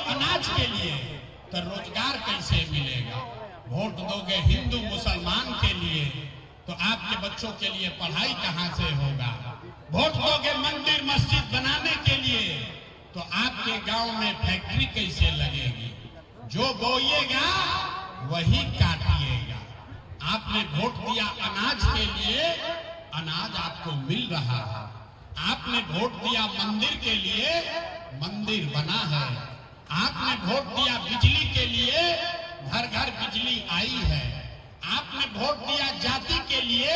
अनाज के लिए तो रोजगार कैसे मिलेगा? वोट दोगे हिंदू मुसलमान के लिए तो आपके बच्चों के लिए पढ़ाई कहां से होगा? वोट दोगे मंदिर मस्जिद बनाने के लिए तो आपके गांव में फैक्ट्री कैसे लगेगी? जो बोइएगा वही काटिएगा। आपने वोट दिया अनाज के लिए, अनाज आपको मिल रहा है। आपने वोट दिया मंदिर के लिए, मंदिर बना है। आपने वोट दिया बिजली के लिए, घर घर बिजली आई है। आपने वोट दिया जाति के लिए,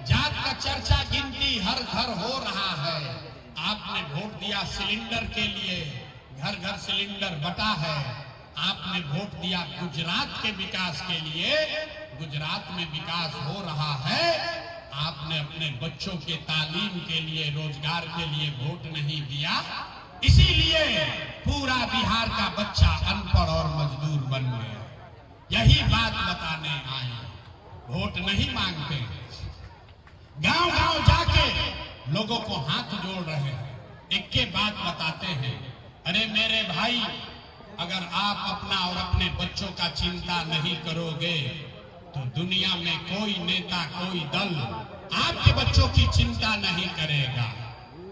जात का चर्चा गिनती हर घर हो रहा है। आपने वोट दिया सिलेंडर के लिए, घर घर सिलेंडर बटा है। आपने वोट दिया गुजरात के विकास के लिए, गुजरात में विकास हो रहा है। आपने अपने बच्चों के तालीम के लिए, रोजगार के लिए वोट नहीं दिया, इसीलिए पूरा बिहार का बच्चा अनपढ़ और मजदूर बन गया। यही बात बताने आए, वोट नहीं मांगते। गांव गांव जाके लोगों को हाथ जोड़ रहे हैं, एक के बात बताते हैं। अरे मेरे भाई, अगर आप अपना और अपने बच्चों का चिंता नहीं करोगे तो दुनिया में कोई नेता, कोई दल आपके बच्चों की चिंता नहीं करेगा।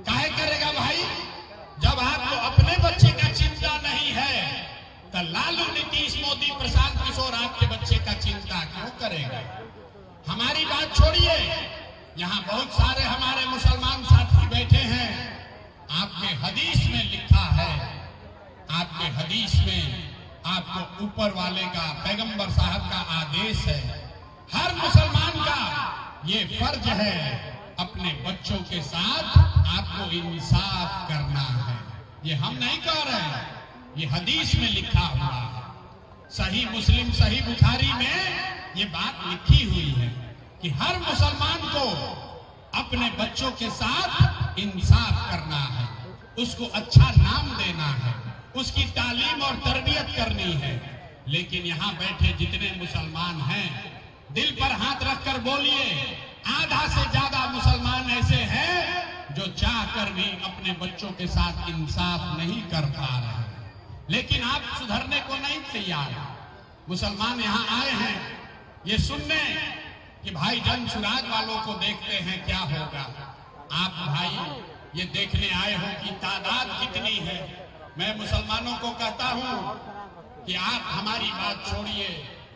काहे करेगा भाई? जब आपको अपने बच्चे का चिंता नहीं है तो लालू, नीतीश, मोदी, प्रशांत किशोर आपके बच्चे का चिंता क्यों करेगा? हमारी बात छोड़िए, यहाँ बहुत सारे हमारे मुसलमान साथी बैठे हैं। आपके हदीस में लिखा है, आपके हदीस में आपको ऊपर वाले का, पैगंबर साहब का आदेश है। हर मुसलमान का ये फर्ज है, अपने बच्चों के साथ आपको इंसाफ करना है। ये हम नहीं कह रहे हैं, ये हदीस में लिखा हुआ है। सही मुस्लिम, सही बुखारी में ये बात लिखी हुई है कि हर मुसलमान को अपने बच्चों के साथ इंसाफ करना है, उसको अच्छा नाम देना है, उसकी तालीम और तरबियत करनी है। लेकिन यहाँ बैठे जितने मुसलमान हैं, दिल पर हाथ रखकर बोलिए, आधा से ज्यादा मुसलमान ऐसे हैं जो चाहकर भी अपने बच्चों के साथ इंसाफ नहीं कर पा रहे। लेकिन आप सुधरने को नहीं तैयार। मुसलमान यहाँ आए हैं ये सुनने कि भाई जन सुराज वालों को देखते हैं क्या होगा। आप भाई ये देखने आए हो कि तादाद कितनी है। मैं मुसलमानों को कहता हूं कि आप हमारी बात छोड़िए,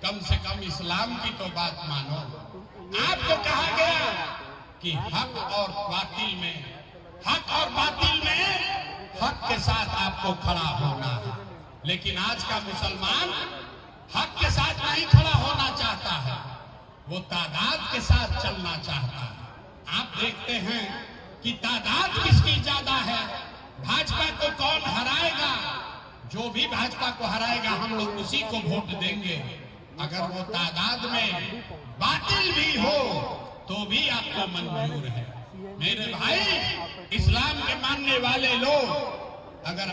कम से कम इस्लाम की तो बात मानो। आपको कहा गया कि हक और बातिल में, हक और बातिल में हक के साथ आपको खड़ा होना है। लेकिन आज का मुसलमान हक के साथ नहीं खड़ा होना चाहता है, वो तादाद के साथ चलना चाहता है। आप देखते हैं कि तादाद किसकी ज्यादा है, भाजपा को कौन हराएगा। जो भी भाजपा को हराएगा हम लोग उसी को वोट देंगे। अगर वो तादाद में बातिल भी हो तो भी आपको मंजूर है। मेरे भाई, इस्लाम के मानने वाले लोग, अगर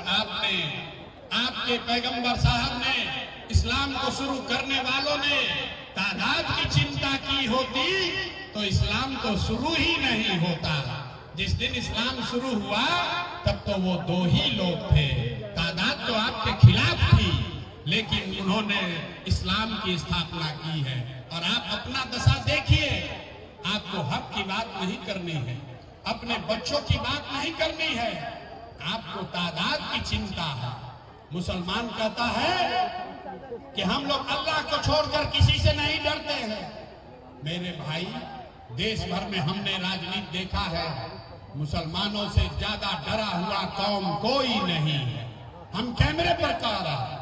आपके पैगंबर साहब ने, इस्लाम को शुरू करने वालों ने तादाद की चिंता की होती तो इस्लाम तो शुरू ही नहीं होता। जिस दिन इस्लाम शुरू हुआ तब तो वो दो ही लोग थे, तादाद तो आपके खिलाफ थी, लेकिन उन्होंने इस्लाम की स्थापना की है। और आप अपना दशा देखिए, आपको हक की बात नहीं करनी है, अपने बच्चों की बात नहीं करनी है, आपको तादाद की चिंता है। मुसलमान कहता है कि हम लोग अल्लाह को छोड़कर किसी से नहीं डरते हैं। मेरे भाई, देश भर में हमने राजनीति देखा है, मुसलमानों से ज्यादा डरा हुआ कौम कोई नहीं है। हम कैमरे पर कह रहा है,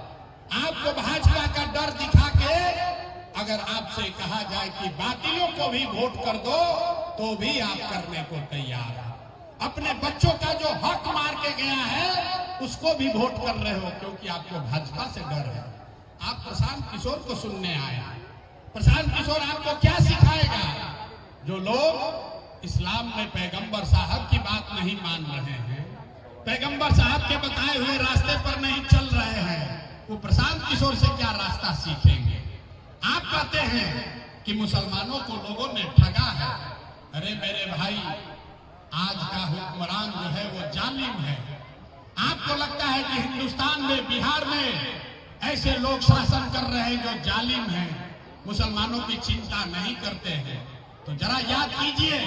आपको भाजपा का डर दिखा के अगर आपसे कहा जाए कि बातिलों को भी वोट कर दो तो भी आप करने को तैयार है। अपने बच्चों का जो हक मार के गया है उसको भी वोट कर रहे हो क्योंकि आपको भाजपा से डर है। आप प्रशांत किशोर को सुनने आए, प्रशांत किशोर आपको क्या सिखाएगा? जो लोग इस्लाम में पैगंबर साहब की बात नहीं मान रहे हैं, पैगंबर साहब के बताए हुए रास्ते पर नहीं चल रहे हैं, वो प्रशांत किशोर से क्या रास्ता सीखेंगे? आप कहते हैं कि मुसलमानों को लोगों ने ठगा है। अरे मेरे भाई, आज का हुक्मरान जो है वो जालिम है। आपको लगता है कि हिंदुस्तान में, बिहार में ऐसे लोग शासन कर रहे हैं जो जालिम हैं, मुसलमानों की चिंता नहीं करते हैं, तो जरा याद कीजिए